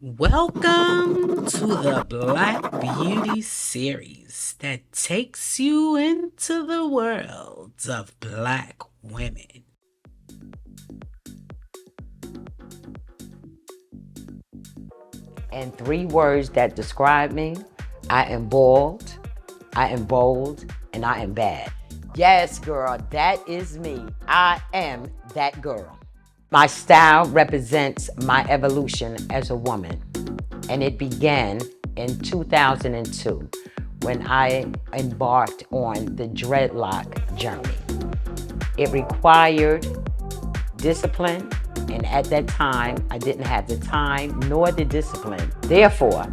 Welcome to the Black Beauty series that takes you into the world of Black women. And three words that describe me: I am bald, I am bold, and I am bad. Yes, girl, that is me. I am that girl. My style represents my evolution as a woman, and it began in 2002 when I embarked on the dreadlock journey. It required discipline, and at that time, I didn't have the time nor the discipline. Therefore,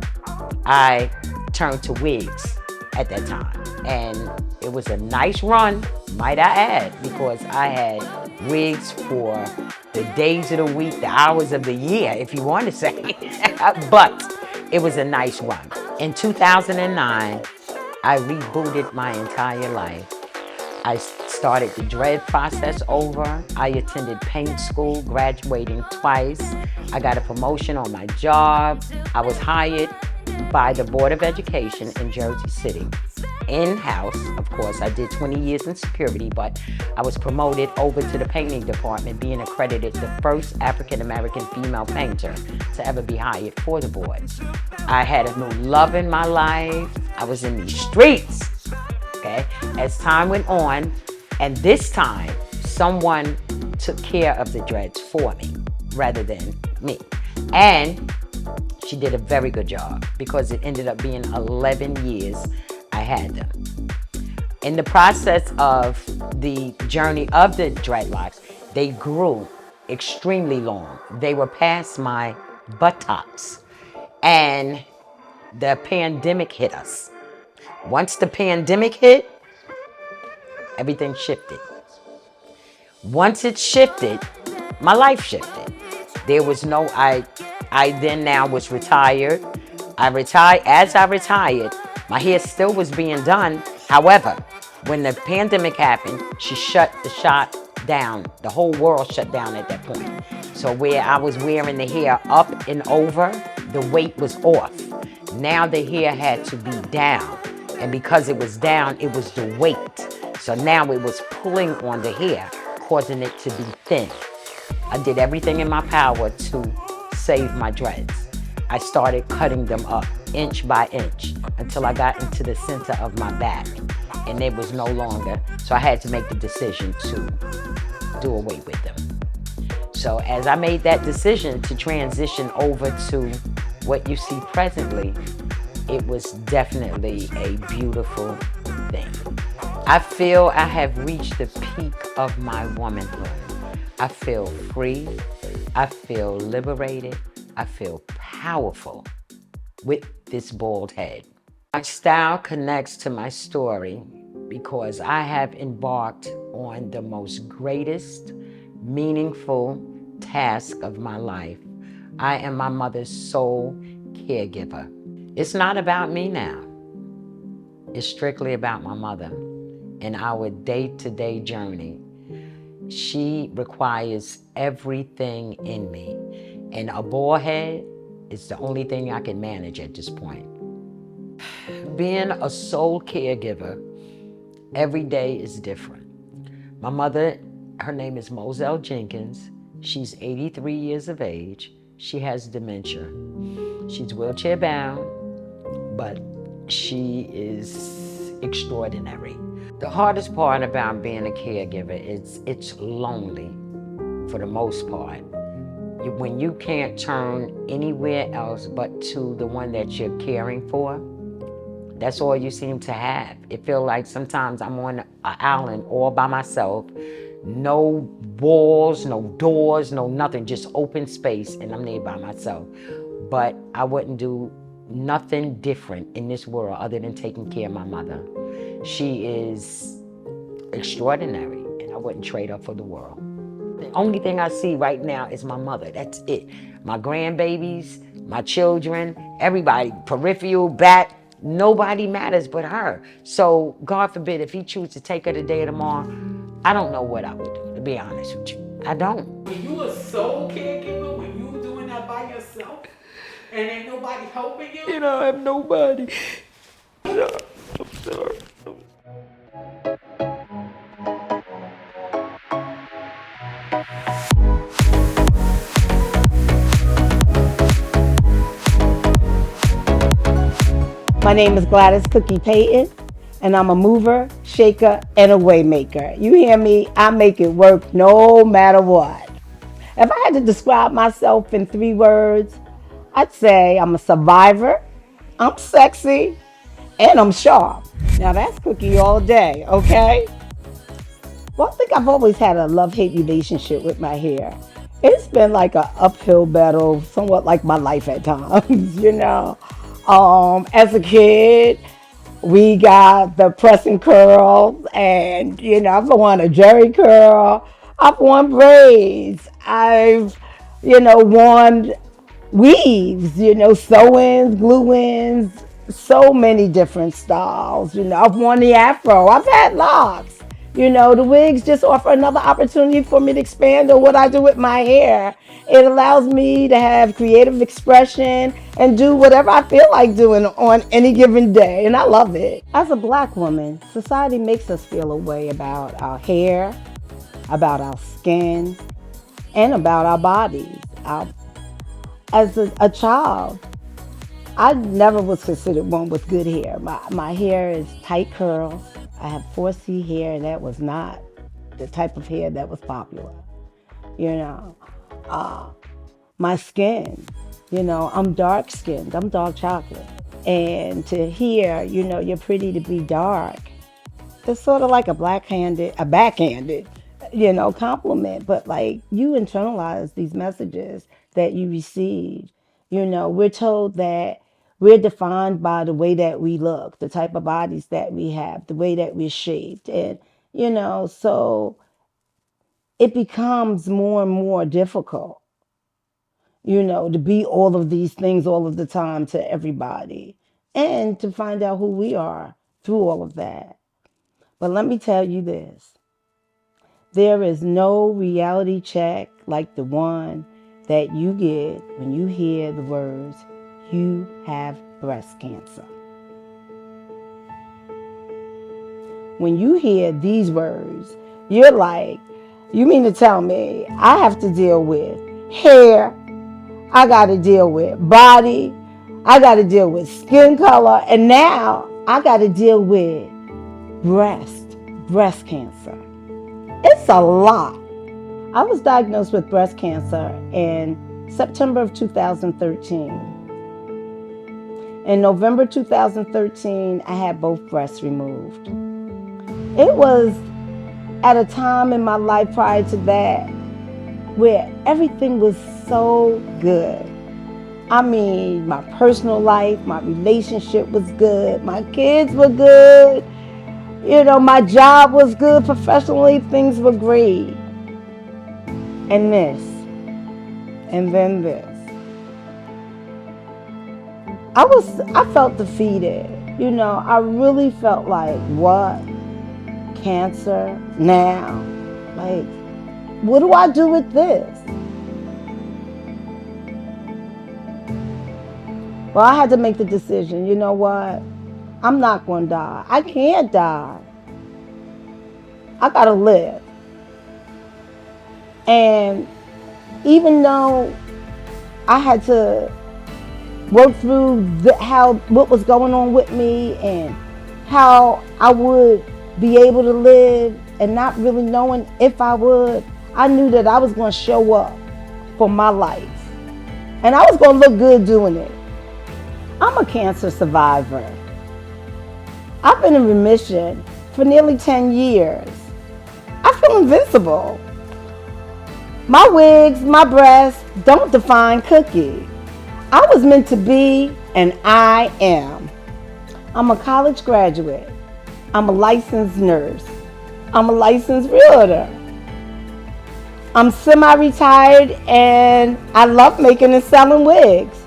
I turned to wigs at that time. And it was a nice run, might I add, because I had wigs for the days of the week, the hours of the year, if you want to say. But it was a nice run. In 2009, I rebooted my entire life. I started the dread process over. I attended paint school, graduating twice. I got a promotion on my job. I was hired by the Board of Education in Jersey City. In-house, of course, I did 20 years in security, but I was promoted over to the painting department, being accredited the first African-American female painter to ever be hired for the board. I had a new love in my life. I was in these streets. Okay. As time went on, and this time, someone took care of the dreads for me rather than me. And she did a very good job because it ended up being 11 years I had them. In the process of the journey of the dreadlocks, they grew extremely long. They were past my buttocks, and the pandemic hit us. Once the pandemic hit, everything shifted. Once it shifted, my life shifted. There was no, I then now was retired. As I retired, my hair still was being done. However, when the pandemic happened, she shut the shop down. The whole world shut down at that point. So where I was wearing the hair up and over, the weight was off. Now the hair had to be down. And because it was down, it was the weight. So now it was pulling on the hair, causing it to be thin. I did everything in my power to save my dreads. I started cutting them up inch by inch until I got into the center of my back, and it was no longer. So I had to make the decision to do away with them. So as I made that decision to transition over to what you see presently, it was definitely a beautiful thing. I feel I have reached the peak of my womanhood. I feel free. I feel liberated. I feel powerful with this bald head. My style connects to my story because I have embarked on the most greatest, meaningful task of my life. I am my mother's sole caregiver. It's not about me now. It's strictly about my mother and our day-to-day journey. She requires everything in me, and a bald head is the only thing I can manage at this point. Being a sole caregiver, every day is different. My mother, her name is Moselle Jenkins. She's 83 years of age. She has dementia. She's wheelchair bound, but she is extraordinary. The hardest part about being a caregiver is it's lonely for the most part. When you can't turn anywhere else but to the one that you're caring for, that's all you seem to have. It feels like sometimes I'm on an island all by myself, no walls, no doors, no nothing, just open space, and I'm there by myself. But I wouldn't do nothing different in this world other than taking care of my mother. She is extraordinary, and I wouldn't trade her for the world. The only thing I see right now is my mother. That's it. My grandbabies, my children, everybody, peripheral, back, nobody matters but her. So God forbid if he chooses to take her today or tomorrow, I don't know what I would do, to be honest with you. I don't. When you a sole caregiver, when you doing that by yourself, And ain't nobody helping you? You don't have nobody. I'm sorry. My name is Gladys Cookie Payton, and I'm a mover, shaker, and a way maker. You hear me? I make it work no matter what. If I had to describe myself in 3 words, I'd say I'm a survivor, I'm sexy, and I'm sharp. Now that's Cookie all day, okay? Well, I think I've always had a love-hate relationship with my hair. It's been like an uphill battle, somewhat like my life at times, you know. As a kid, we got the pressing curls, and I've worn a jerry curl. I've worn braids. I've, worn weaves, sew-ins, glue-ins, so many different styles. I've worn the afro. I've had locks. The wigs just offer another opportunity for me to expand on what I do with my hair. It allows me to have creative expression and do whatever I feel like doing on any given day, and I love it. As a black woman, society makes us feel a way about our hair, about our skin, and about our bodies. As a child, I never was considered one with good hair. My hair is tight curls. I have 4C hair, and that was not the type of hair that was popular. You know, uh, my skin, I'm dark skinned. I'm dark chocolate. And to hear, you're pretty to be dark, it's sort of like a backhanded, compliment. But like you internalize these messages that you receive. We're told that we're defined by the way that we look, the type of bodies that we have, the way that we're shaped. And, so it becomes more and more difficult, to be all of these things all of the time to everybody and to find out who we are through all of that. But let me tell you this. There is no reality check like the one that you get when you hear the words, "You have breast cancer." When you hear these words, you're like, you mean to tell me I have to deal with hair, I got to deal with body, I got to deal with skin color, and now I got to deal with breast cancer. It's a lot. I was diagnosed with breast cancer in September of 2013. In November 2013, I had both breasts removed. It was at a time in my life prior to that where everything was so good. I mean, my personal life, my relationship was good, my kids were good, my job was good, professionally things were great. And this, and then this. I felt defeated. I really felt like, what? Cancer? Now? Like, what do I do with this? Well, I had to make the decision. You know what? I'm not going to die. I can't die. I got to live. And even though I had to work through what was going on with me and how I would be able to live and not really knowing if I would, I knew that I was going to show up for my life. And I was going to look good doing it. I'm a cancer survivor. I've been in remission for nearly 10 years. I feel invincible. My wigs, my breasts don't define Cookie. I was meant to be, and I am. I'm a college graduate. I'm a licensed nurse. I'm a licensed realtor. I'm semi-retired, and I love making and selling wigs.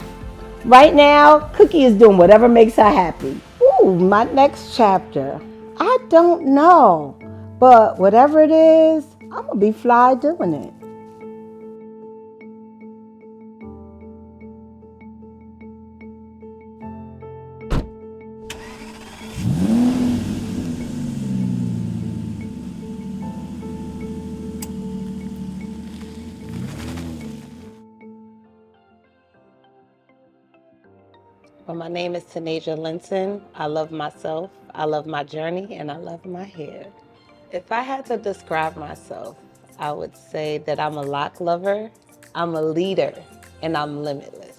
Right now, Cookie is doing whatever makes her happy. Ooh, my next chapter. I don't know, but whatever it is, I'm going to be fly doing it. Well, my name is Tanasia Linton. I love myself, I love my journey, and I love my hair. If I had to describe myself, I would say that I'm a lock lover, I'm a leader, and I'm limitless.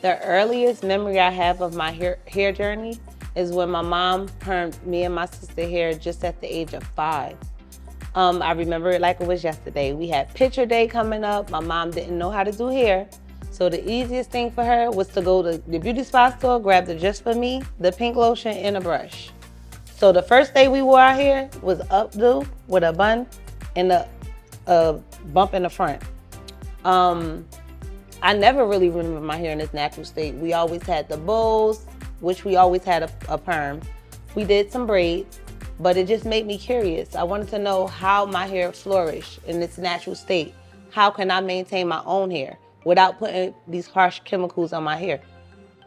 The earliest memory I have of my hair journey is when my mom permed me and my sister hair just at the age of 5. I remember it like it was yesterday. We had picture day coming up. My mom didn't know how to do hair. So the easiest thing for her was to go to the beauty spot store, grab the Just For Me, the pink lotion, and a brush. So the first day we wore our hair was updo with a bun and a bump in the front. I never really remember my hair in its natural state. We always had the bows, which we always had a perm. We did some braids, but it just made me curious. I wanted to know how my hair flourished in its natural state. How can I maintain my own hair without putting these harsh chemicals on my hair?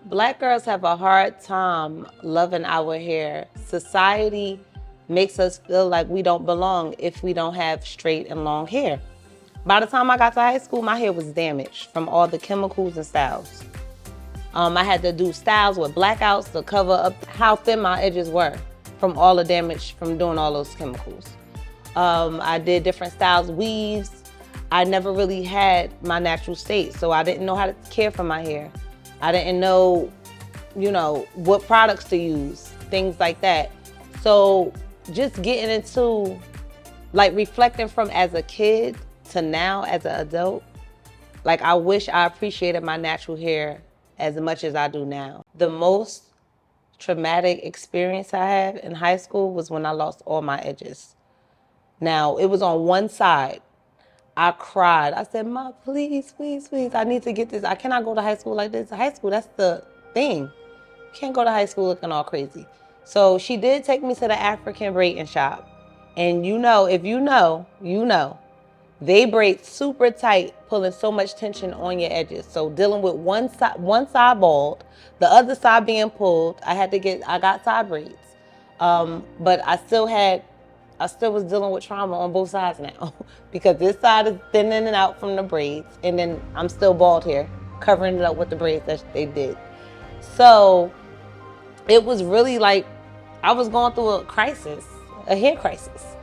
Black girls have a hard time loving our hair. Society makes us feel like we don't belong if we don't have straight and long hair. By the time I got to high school, my hair was damaged from all the chemicals and styles. I had to do styles with blackouts to cover up how thin my edges were from all the damage from doing all those chemicals. I did different styles, weaves. I never really had my natural state, so I didn't know how to care for my hair. I didn't know, what products to use, things like that. So just getting into, reflecting from as a kid to now as an adult, I wish I appreciated my natural hair as much as I do now. The most traumatic experience I had in high school was when I lost all my edges. Now, it was on one side. I cried. I said, "Ma, please, please, please, I need to get this. I cannot go to high school like this." High school, that's the thing. You can't go to high school looking all crazy. So she did take me to the African braiding shop. And if you know, they braid super tight, pulling so much tension on your edges. So dealing with one side bald, the other side being pulled, I got side braids. But I still was dealing with trauma on both sides now because this side is thinning it out from the braids, and then I'm still bald here, covering it up with the braids that they did. So it was really like I was going through a crisis, a hair crisis.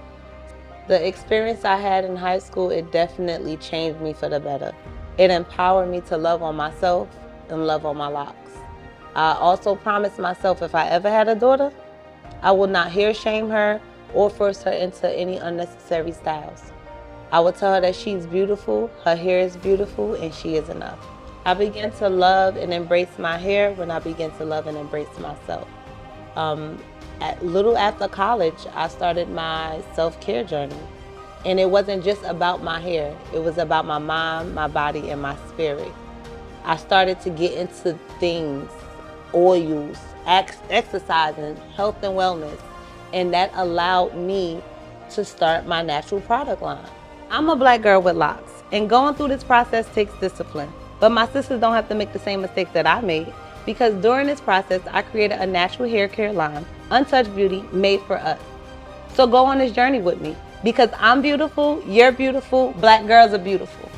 The experience I had in high school, it definitely changed me for the better. It empowered me to love on myself and love on my locks. I also promised myself if I ever had a daughter, I would not hair shame her or force her into any unnecessary styles. I would tell her that she's beautiful, her hair is beautiful, and she is enough. I began to love and embrace my hair when I began to love and embrace myself. A little after college, I started my self-care journey. And it wasn't just about my hair. It was about my mind, my body, and my spirit. I started to get into things, oils, exercising, health and wellness. And that allowed me to start my natural product line. I'm a black girl with locks, and going through this process takes discipline. But my sisters don't have to make the same mistakes that I made, because during this process, I created a natural hair care line, Untouched Beauty, made for us. So go on this journey with me, because I'm beautiful, you're beautiful, black girls are beautiful.